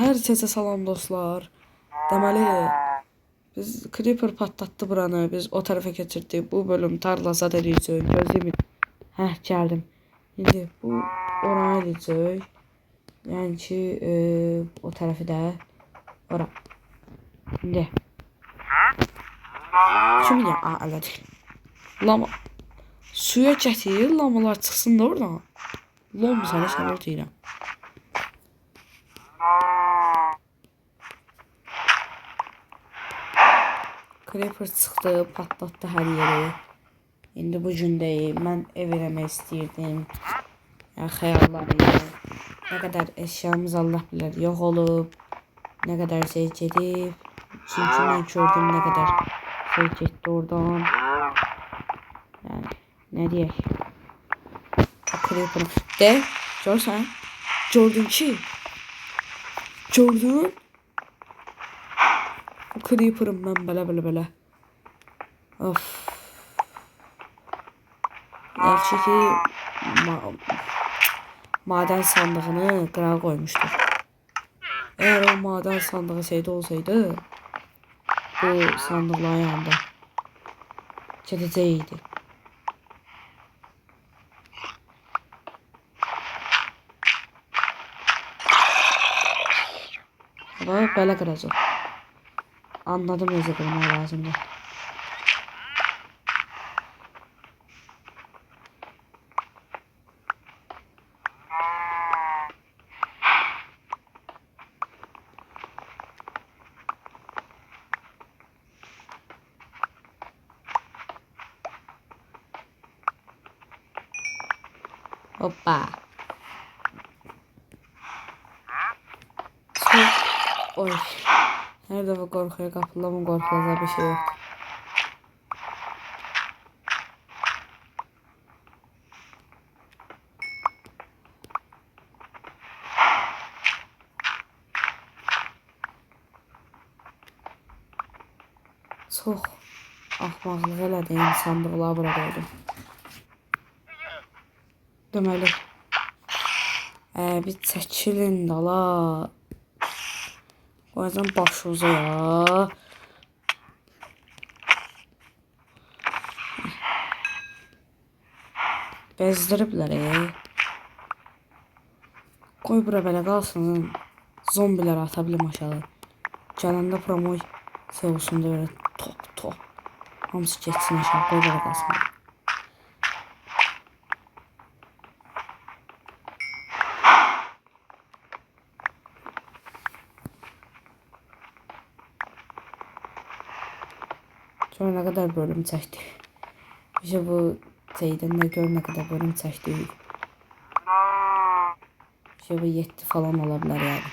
Hər kəsə salam dostlar. Deməli biz creeper patlattı buranı. Biz o tarafa keçirdik. Bu bölüm tarla zad edəcək. Gözləyin. Heh, gəldim. İndi bu oranı edəcək. Yəni ki o tərəfi də ora. İndi. Kim ya? Elədir. Lama suya gətir, lamalar çıxsın da oradan. Lom səni sənə deyirəm. Creeper çıxdı, patlatdı hər yeri. İndi bu gündəyim. Mən ev eləmək istəyirdim. Yəni xəyallarım. Nə qədər əşyamız Allah bilər yox olub. Nə qədər şey gedib. Çünki mən gördüm nə qədər şey getdi oradan. Yəni nə deyək. Creeper de görsən. Gördün ki. Gördün. Creeper'ım ben belə. Of. Yaxşı ki maden sandığını qırağa koymuşdur. Eğer o maden sandığı şeyde olsaydı bu sandıqların yanında gedəcəkdi. Ama belə qıracaq. Anladım necə qırmaq lazımdır. Hoppa. Oy. Her defa korkuya kapılamam, korkulacak bir şey yok. Çok axmaqlıq elədim, sandıqları bura qoydum. Deməli, bir çəkilin dala. Qoyacam başınıza ya. Bezdiriblər Qoy bura belə qalsın. Zombiləri ata bilim aşağı. Gələndə promoy şey olsun da böyle top. Hamısı geçsin aşağı. Qoy belə qalsın. Sonra ne kadar bölüm çəkdik. İşte bu şeydən də gör nə qədər bölüm çəkdik. İşte bu 7 falan ola bilər yəni.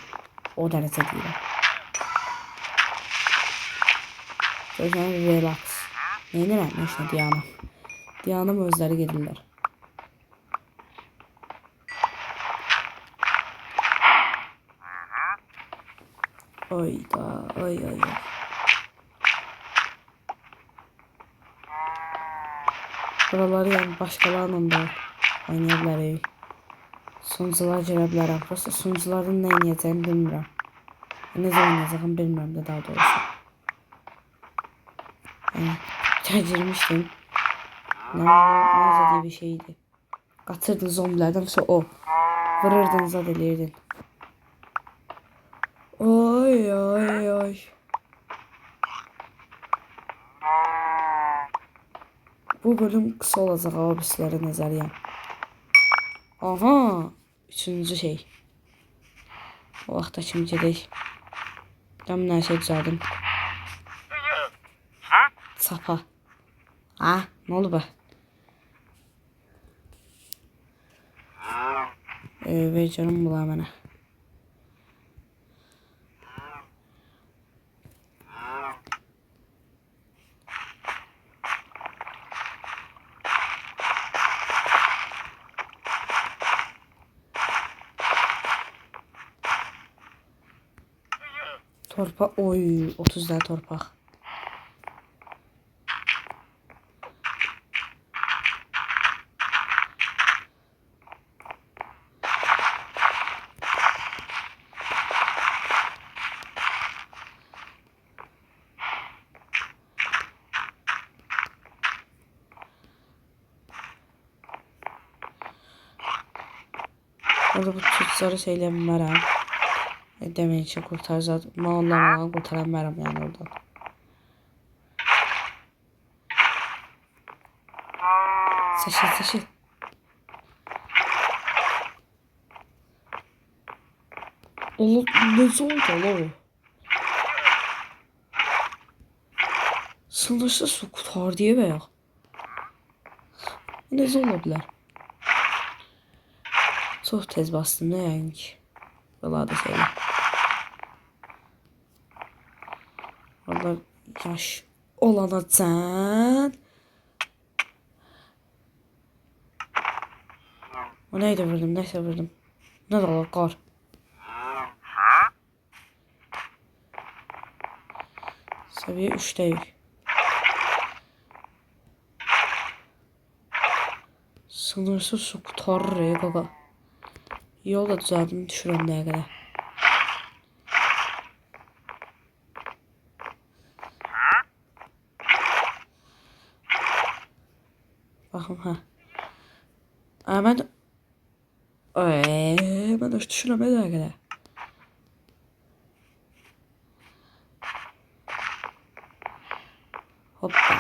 O dərəcə deyirəm. Gözən relax. Neynirəm işte Diyanam. Diyanam özləri gedirlər. Ay. Buraları yani başkalarının da oynayabiliriz. Sunucular girə bilərəm. Prosta sunucuların nə edəcəyini bilmirəm. Necə oynayacağımı bilmirəm də daha doğrusu. Yəni girmişdim. Necə bir şeydi. Qaçırdın zombilərdən sonra o. Vururdun, zad eləyirdin. Ay. Bu bölüm kısa olacaq abislərə nəzəriyyəm. Aha, üçüncü şey. O vaxta kimi gedək. Tam nə şey düzəldim. Çapa. Ne oldu be? Ver canım bunlar mənə. Torpaq, oy 30 tane torpaq. Orada bu tutsarı şeyle bilmərəm. Demək ki, qurtaracaq. Onlarla qurtara bilmərəm yəni oradan. Seçil. Allah, necə oldu Allah? Sınırsız su kurtar diye veya. Necə ola bilər? Çox tez bastım da yəni ki. Belə da şeylə. Allah yaş olanacan. O neydi vurdum, neyse vurdum. Ne de olur qar. Seviye 3'teyik. Sınırsız su kurtarır ya kaka. Yol da düzeldim düşürəm nəyə qədər. Baxın ha. Mən də düşürəm nəyə qədər. Hoppa.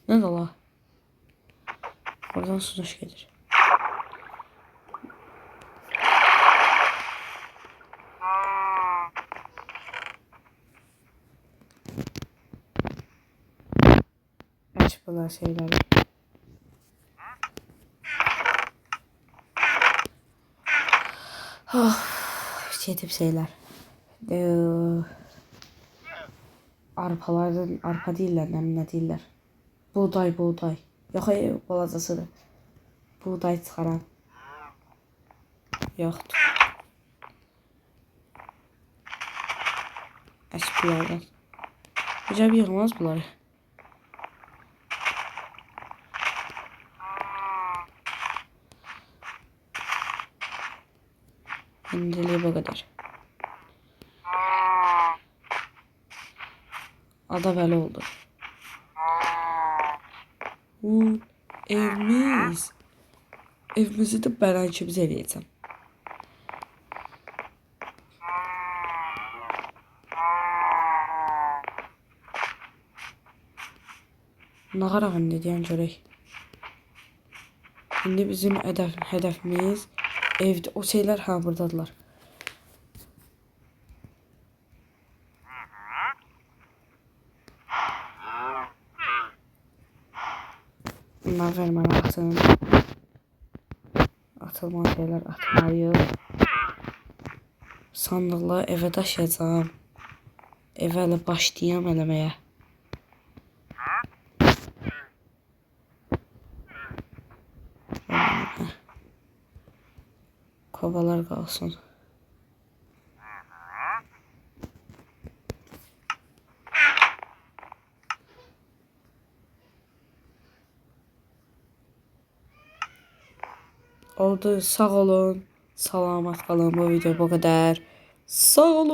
Ne de la? Oradan sonuç gelir. Aç bunlar şeyleri. Şey şeyler. Arpalardan, arpa değiller, ne değiller. Buğday. Yok hayır, balazasıdır. Buğday çıxaran. Yoxdur. Əş bunlardan. Hocam yığmaz bunları. İndiliği bu kadar. Ada belə oldu. Evimiz. Evimizi de ben ikimiz eləyəcəm. Ne kadar ne diyen görək. Şimdi bizim hedefimiz evde. O şeyler ha buradadılar. Bunlar verməni atın. Atılmayan şeyler atmayı. Sandıqla eve daşıyacağım. Eve elə başlayam eləməyə. Kovalar kalsın. Oldu, sağ olun. Salamat qalın, bu video bu kadar. Sağ olun.